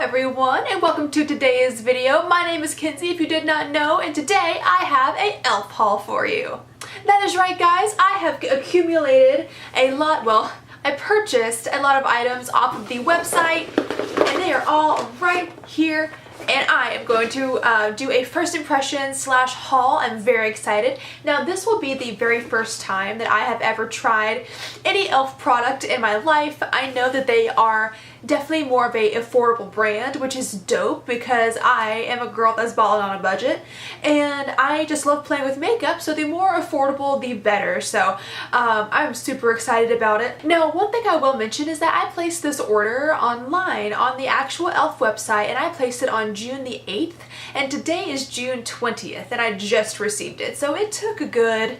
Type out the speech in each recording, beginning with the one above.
everyone, and welcome to today's video. My name is Kenzie, if you did not know, and today I have a e.L.F. haul for you. That is right, guys. I have accumulated a lot, well, I purchased a lot of items off of the website, and they are all right here. And I am going to do a first impression slash haul. I'm very excited. Now this will be the very first time that I have ever tried any e.L.F. product in my life. I know that they are definitely more of a affordable brand, which is dope because I am a girl that's balling on a budget and I just love playing with makeup, so the more affordable the better. So I'm super excited about it. Now one thing I will mention is that I placed this order online on the actual e.L.F. website, and I placed it on June the 8th, and today is June 20th and I just received it. So it took a good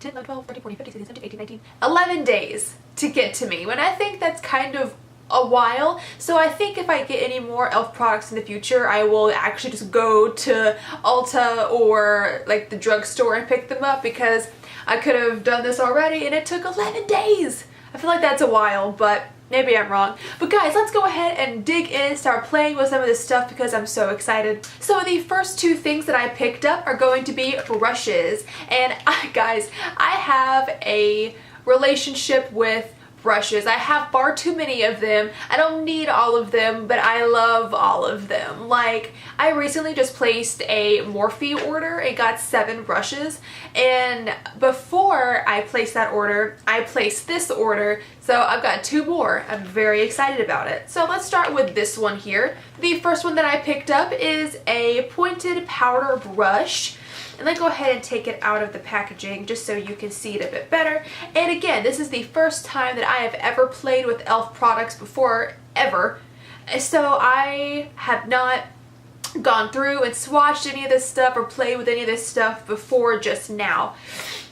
10, 11, 12, 13, 14, 15, 16, 17, 18, 19, 11 days to get to me, when I think that's kind of a while. So I think if I get any more e.L.F. products in the future, I will actually just go to Ulta or like the drugstore and pick them up, because I could have done this already and it took 11 days. I feel like that's a while, but maybe I'm wrong. But guys, let's go ahead and dig in, start playing with some of this stuff because I'm so excited. So the first two things that I picked up are going to be brushes. And guys, I have a relationship with brushes. I have far too many of them. I don't need all of them, but I love all of them. Like, I recently just placed a Morphe order and got 7 brushes, and before I placed that order, I placed this order, so I've got 2 more. I'm very excited about it. So let's start with this one here. The first one that I picked up is a pointed powder brush. And then go ahead and take it out of the packaging just so you can see it a bit better. And again, this is the first time that I have ever played with e.L.F. products before, ever. So I have not gone through and swatched any of this stuff or played with any of this stuff before just now.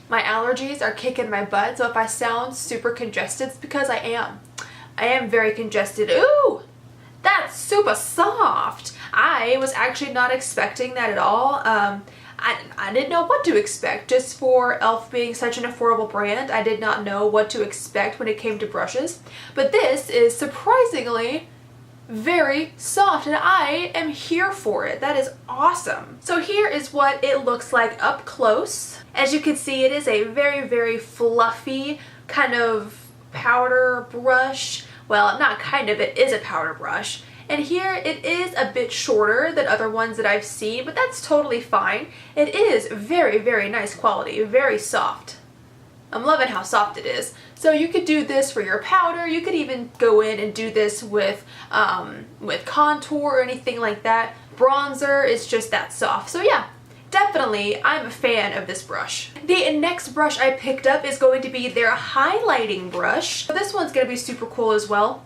My allergies are kicking my butt, so if I sound super congested, it's because I am. I am very congested. Ooh! That's super soft! I was actually not expecting that at all. I didn't know what to expect. Just for e.L.F. being such an affordable brand, I did not know what to expect when it came to brushes. But this is surprisingly very soft, and I am here for it. That is awesome. So here is what it looks like up close. As you can see, it is a very, very fluffy kind of powder brush. Well, not kind of, it is a powder brush. And here it is a bit shorter than other ones that I've seen, but that's totally fine. It is very, very nice quality, very soft. I'm loving how soft it is. So you could do this for your powder. You could even go in and do this with contour or anything like that. Bronzer is just that soft. So yeah, definitely I'm a fan of this brush. The next brush I picked up is going to be their highlighting brush. This one's going to be super cool as well.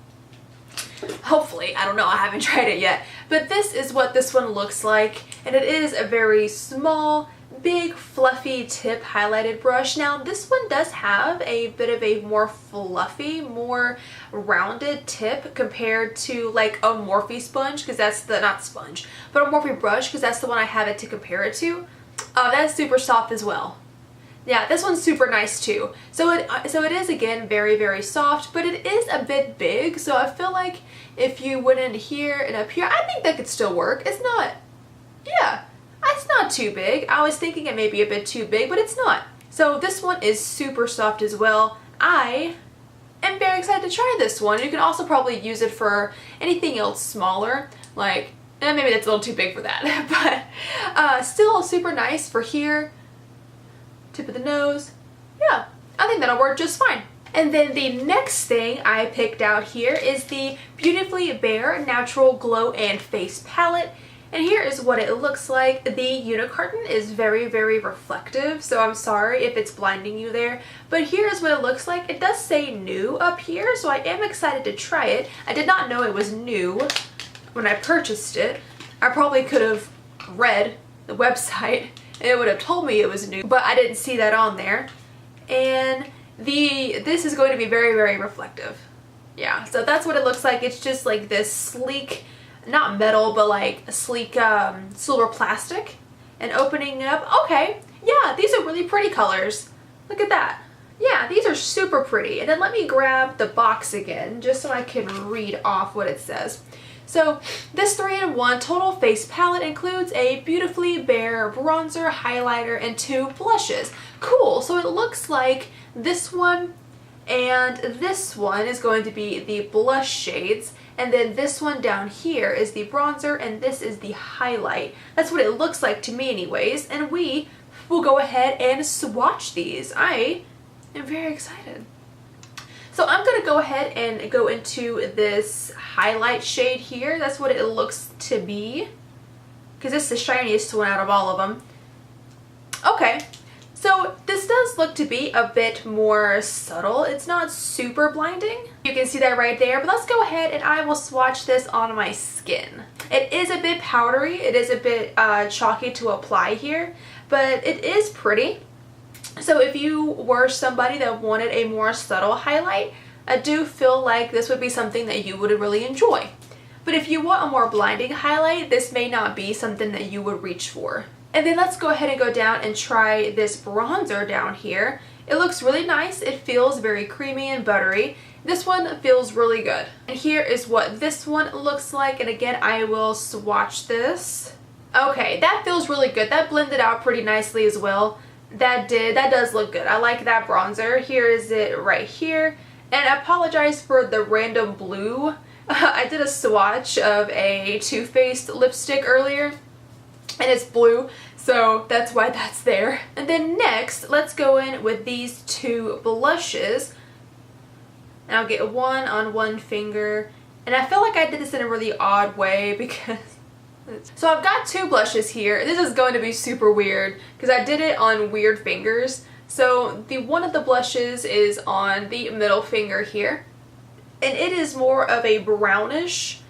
Hopefully, I don't know, I haven't tried it yet, but this is what this one looks like, and it is a very small, big, fluffy tip highlighted brush. Now this one does have a bit of a more fluffy, more rounded tip compared to like a Morphe sponge, because that's the, not sponge, but a Morphe brush, because that's the one I have it to compare it to. That's super soft as well. Yeah, this one's super nice too. So it is again very, very soft, but it is a bit big, so I feel like if you went in here and up here, I think that could still work. It's not, yeah, it's not too big. I was thinking it may be a bit too big, but it's not. So this one is super soft as well. I am very excited to try this one. You can also probably use it for anything else smaller, like, maybe that's a little too big for that, but still super nice for here. Tip of the nose. Yeah, I think that'll work just fine. And then the next thing I picked out here is the Beautifully Bare Natural Glow and Face Palette. And here is what it looks like. The unicarton is very, very reflective, so I'm sorry if it's blinding you there. But here is what it looks like. It does say new up here, so I am excited to try it. I did not know it was new when I purchased it. I probably could have read the website. It would have told me it was new, but I didn't see that on there. And this is going to be very, very reflective. Yeah, so that's what it looks like. It's just like this sleek, not metal, but like a sleek silver plastic. And opening up, okay, yeah, these are really pretty colors. Look at that. Yeah, these are super pretty. And then let me grab the box again, just so I can read off what it says. So this 3-in-1 total face palette includes a Beautifully Bare bronzer, highlighter, and 2 blushes. Cool, so it looks like this one and this one is going to be the blush shades, and then this one down here is the bronzer, and this is the highlight. That's what it looks like to me anyways, and we will go ahead and swatch these. I am very excited. So I'm going to go ahead and go into this highlight shade here. That's what it looks to be, because it's the shiniest one out of all of them. Okay, so this does look to be a bit more subtle. It's not super blinding. You can see that right there, but let's go ahead and I will swatch this on my skin. It is a bit powdery. It is a bit chalky to apply here, but it is pretty. So if you were somebody that wanted a more subtle highlight, I do feel like this would be something that you would really enjoy. But if you want a more blinding highlight, this may not be something that you would reach for. And then let's go ahead and go down and try this bronzer down here. It looks really nice. It feels very creamy and buttery. This one feels really good. And here is what this one looks like. And again, I will swatch this. Okay, that feels really good. That blended out pretty nicely as well. That does look good. I like that bronzer. Here is it right here. And I apologize for the random blue. I did a swatch of a Too Faced lipstick earlier, and it's blue, so that's why that's there. And then next, let's go in with these 2 blushes. And I'll get one on one finger. And I feel like I did this in a really odd way because... So I've got 2 blushes here. This is going to be super weird because I did it on weird fingers. So the one of the blushes is on the middle finger here. And it is more of a brownish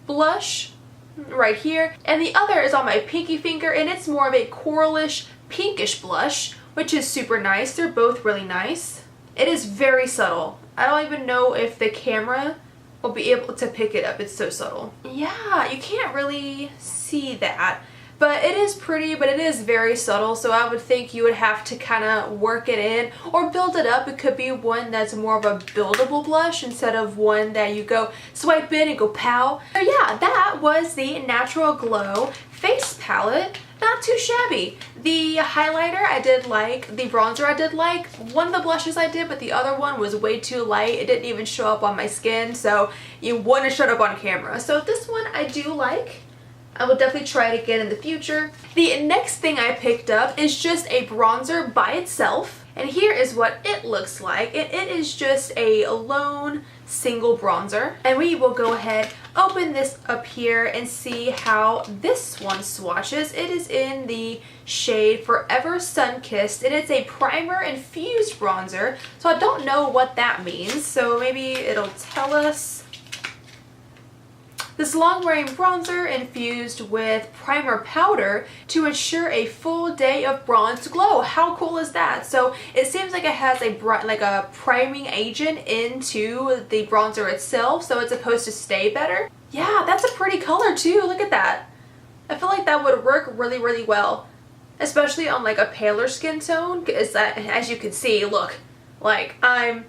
blush right here. And the other is on my pinky finger, and it's more of a coralish pinkish blush, which is super nice. They're both really nice. It is very subtle. I don't even know if the camera will be able to pick it up. It's so subtle. Yeah, you can't really see that, but it is pretty, but it is very subtle, so I would think you would have to kind of work it in or build it up. It could be one that's more of a buildable blush instead of one that you go swipe in and go pow. So yeah, that was the Natural Glow face palette. Not too shabby. The highlighter I did like, the bronzer I did like, one of the blushes I did, but the other one was way too light. It didn't even show up on my skin, so you wouldn't show up on camera. So this one I do like. I will definitely try it again in the future. The next thing I picked up is just a bronzer by itself. And here is what it looks like. It is just a lone single bronzer. And we will go ahead, open this up here and see how this one swatches. It is in the shade Forever Sunkissed, and it's a primer infused bronzer. So I don't know what that means. So maybe it'll tell us. This long-wearing bronzer infused with primer powder to ensure a full day of bronze glow. How cool is that? So it seems like it has a priming agent into the bronzer itself, so it's supposed to stay better. Yeah, that's a pretty color too. Look at that. I feel like that would work really, really well, especially on like a paler skin tone. Because as you can see, look, like I'm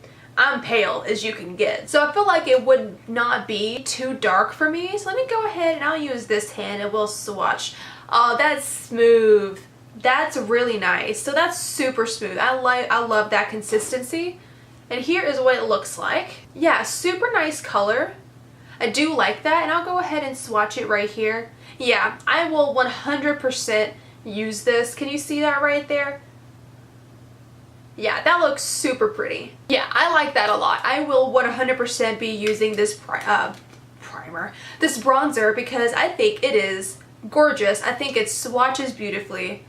pale as you can get. So I feel like it would not be too dark for me. So let me go ahead and I'll use this hand and we'll swatch. Oh, that's smooth. That's really nice. So that's super smooth. I love that consistency. And here is what it looks like. Yeah, super nice color. I do like that, and I'll go ahead and swatch it right here. Yeah, I will 100% use this. Can you see that right there? Yeah, that looks super pretty. Yeah, I like that a lot. I will 100% be using this this bronzer because I think it is gorgeous. I think it swatches beautifully.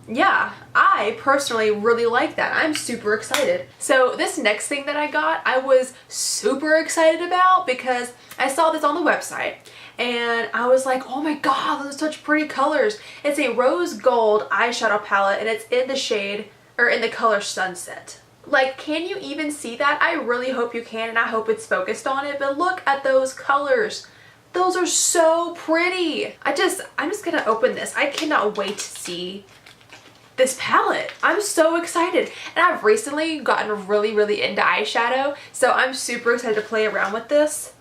Yeah, I personally really like that. I'm super excited. So this next thing that I got, I was super excited about because I saw this on the website and I was like, oh my god, those are such pretty colors. It's a rose gold eyeshadow palette and it's in the shade, or in the color Sunset. Like, can you even see that? I really hope you can, and I hope it's focused on it, but look at those colors. Those are so pretty. I'm just gonna open this. I cannot wait to see this palette. I'm so excited. And I've recently gotten really, really into eyeshadow, so I'm super excited to play around with this.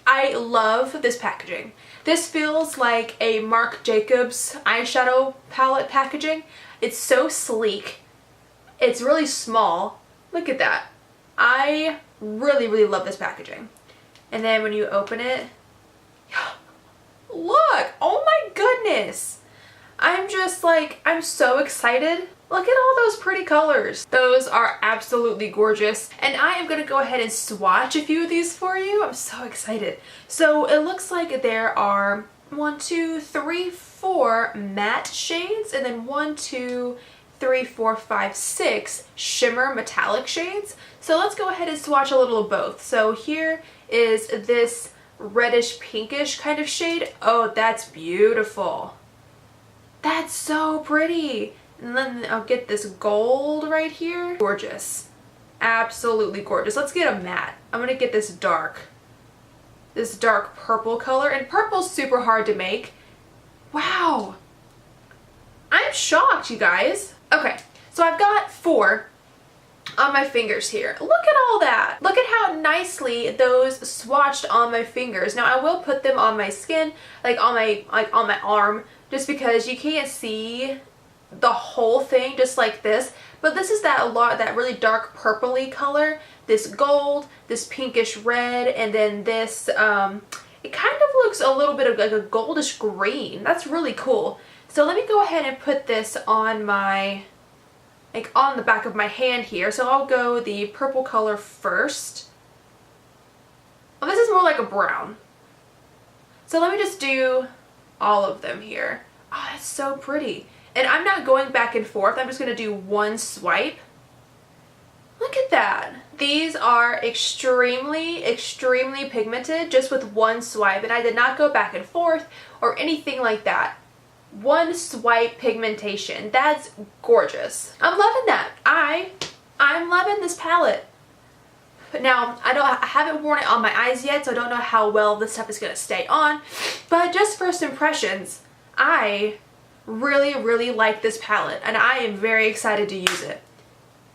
I love this packaging. This feels like a Marc Jacobs eyeshadow palette packaging. It's so sleek. It's really small. Look at that. I really, really love this packaging. And then when you open it, look! Oh my goodness! I'm just like, I'm so excited. Look at all those pretty colors. Those are absolutely gorgeous. And I am going to go ahead and swatch a few of these for you. I'm so excited. So it looks like there are 1, 2, 3, 4 matte shades, and then 1, 2, 3, 4, 5, 6 shimmer metallic shades. So let's go ahead and swatch a little of both. So here is this reddish pinkish kind of shade. Oh, that's beautiful. That's so pretty. And then I'll get this gold right here. Gorgeous. Absolutely gorgeous. Let's get a matte. I'm gonna get this dark purple color. And purple's super hard to make. Wow. I'm shocked, you guys. Okay, so I've got 4 on my fingers here. Look at all that. Look at how nicely those swatched on my fingers. Now I will put them on my skin, like on my arm, just because you can't see the whole thing just like this. But this is that really dark purpley color, this gold, this pinkish red, and then this it kind of looks a little bit of like a goldish green. That's really cool. So let me go ahead and put this on my, like on the back of my hand here. So I'll go the purple color first. Oh, this is more like a brown. So let me just do all of them here. Oh, that's so pretty. And I'm not going back and forth. I'm just going to do one swipe. Look at that. These are extremely, extremely pigmented just with one swipe. And I did not go back and forth or anything like that. One swipe pigmentation. That's gorgeous. I'm loving that. I'm loving this palette. But now, I haven't worn it on my eyes yet, so I don't know how well this stuff is going to stay on. But just first impressions, I really, really like this palette, and I am very excited to use it.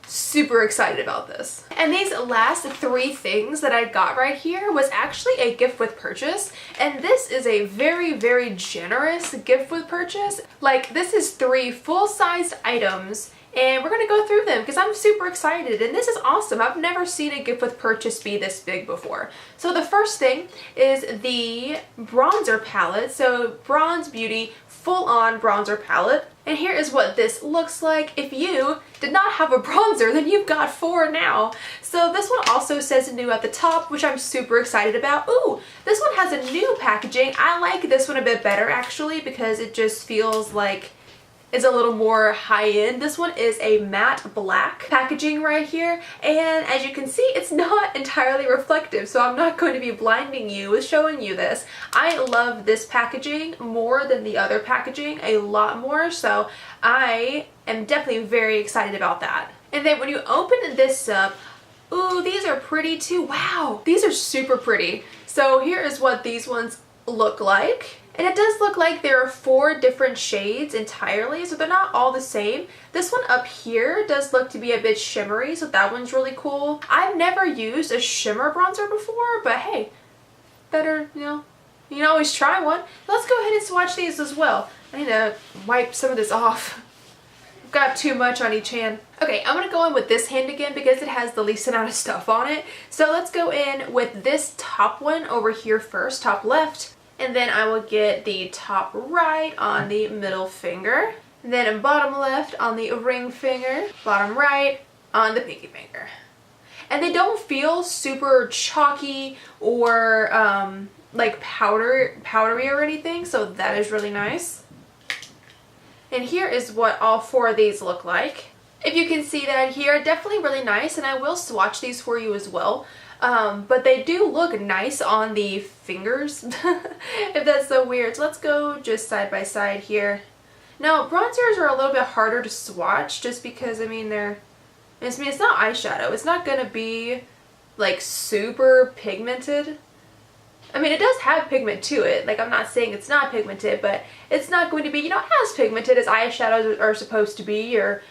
Super excited about this. And these last 3 things that I got right here was actually a gift with purchase, and this is a very, very generous gift with purchase. Like, this is 3 full-sized items, and we're gonna go through them because I'm super excited, and this is awesome. I've never seen a gift with purchase be this big before. So the first thing is the bronzer palette. So Bronze Beauty full-on bronzer palette. And here is what this looks like. If you did not have a bronzer, then you've got 4 now. So this one also says new at the top, which I'm super excited about. Ooh, this one has a new packaging. I like this one a bit better actually because it just feels like it's a little more high-end. This one is a matte black packaging right here, and as you can see, it's not entirely reflective, so I'm not going to be blinding you with showing you this. I love this packaging more than the other packaging, a lot more, so I am definitely very excited about that. And then when you open this up, ooh, these are pretty too. Wow, these are super pretty. So here is what these ones look like. And it does look like there are 4 different shades entirely, so they're not all the same. This one up here does look to be a bit shimmery, so that one's really cool. I've never used a shimmer bronzer before, but hey, better, you can always try one. Let's go ahead and swatch these as well. I need to wipe some of this off. I've got too much on each hand. Okay, I'm gonna go in with this hand again because it has the least amount of stuff on it. So let's go in with this top one over here first, top left. And then I will get the top right on the middle finger. And then in bottom left on the ring finger. Bottom right on the pinky finger. And they don't feel super chalky or like powdery or anything. So that is really nice. And here is what all 4 of these look like. If you can see that here, definitely really nice. And I will swatch these for you as well. But they do look nice on the fingers, if that's so weird. So let's go just side by side here. Now, bronzers are a little bit harder to swatch just because, I mean, it's not eyeshadow. It's not going to be, like, super pigmented. I mean, it does have pigment to it. Like, I'm not saying it's not pigmented, but it's not going to be, as pigmented as eyeshadows are supposed to be, or,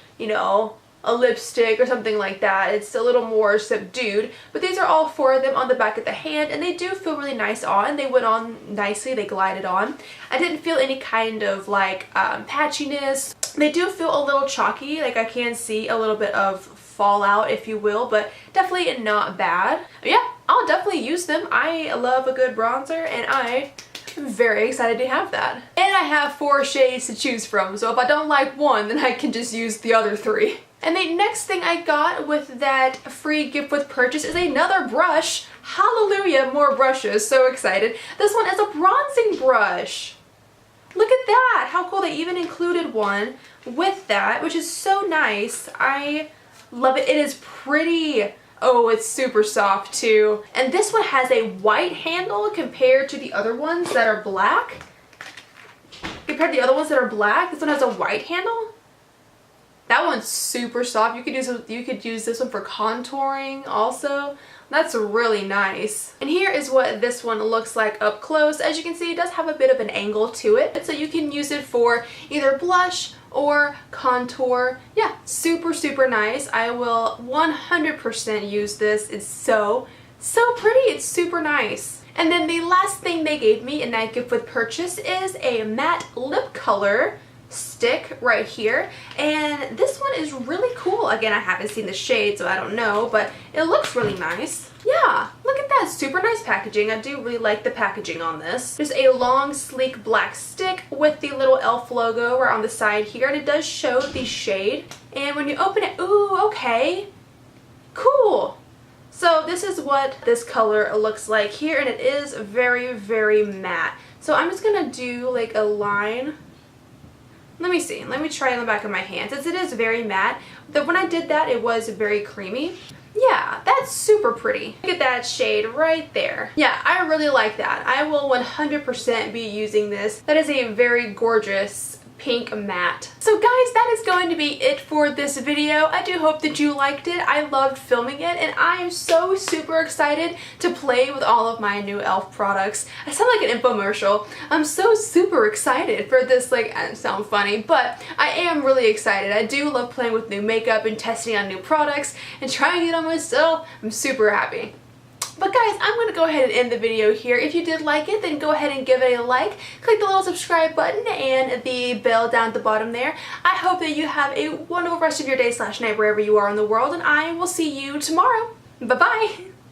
a lipstick or something like that. It's a little more subdued, but these are all 4 of them on the back of the hand, and they do feel really nice on. They went on nicely, they glided on. I didn't feel any kind of like patchiness. They do feel a little chalky, like I can see a little bit of fallout, if you will, but definitely not bad. Yeah, I'll definitely use them. I love a good bronzer, and I'm very excited to have that. And I have 4 shades to choose from, so if I don't like one, then I can just use the other 3. And the next thing I got with that free gift with purchase is another brush. Hallelujah, more brushes, so excited. This one is a bronzing brush. Look at that, how cool. They even included one with that, which is so nice. I love it. It is pretty. Oh, it's super soft too. And this one has a white handle compared to the other ones that are black. Compared to the other ones that are black, this one has a white handle. That one's super soft. You could use this one for contouring also. That's really nice. And here is what this one looks like up close. As you can see, it does have a bit of an angle to it. So you can use it for either blush or contour. Yeah, super, super nice. I will 100% use this. It's so pretty. It's super nice. And then the last thing they gave me in that gift with purchase is a matte lip color stick right here, and this one is really cool. Again, I haven't seen the shade, so I don't know, but it looks really nice. Yeah, look at that, super nice packaging. I do really like the packaging on this. There's a long, sleek black stick with the little e.L.F. logo right on the side here, and it does show the shade. And when you open it, ooh, okay, cool. So this is what this color looks like here, and it is very, very matte. So I'm just gonna do like a line. Let me see. Let me try on the back of my hand. Since it is very matte, when I did that, it was very creamy. Yeah, that's super pretty. Look at that shade right there. Yeah, I really like that. I will 100% be using this. That is a very gorgeous pink matte. So guys, that is going to be it for this video. I do hope that you liked it. I loved filming it, and I am so super excited to play with all of my new e.L.F. products. I sound like an infomercial. I'm so super excited for this, like, I sound funny, but I am really excited. I do love playing with new makeup and testing on new products and trying it on myself. I'm super happy. But guys, I'm going to go ahead and end the video here. If you did like it, then go ahead and give it a like. Click the little subscribe button and the bell down at the bottom there. I hope that you have a wonderful rest of your day / night wherever you are in the world, and I will see you tomorrow. Bye-bye!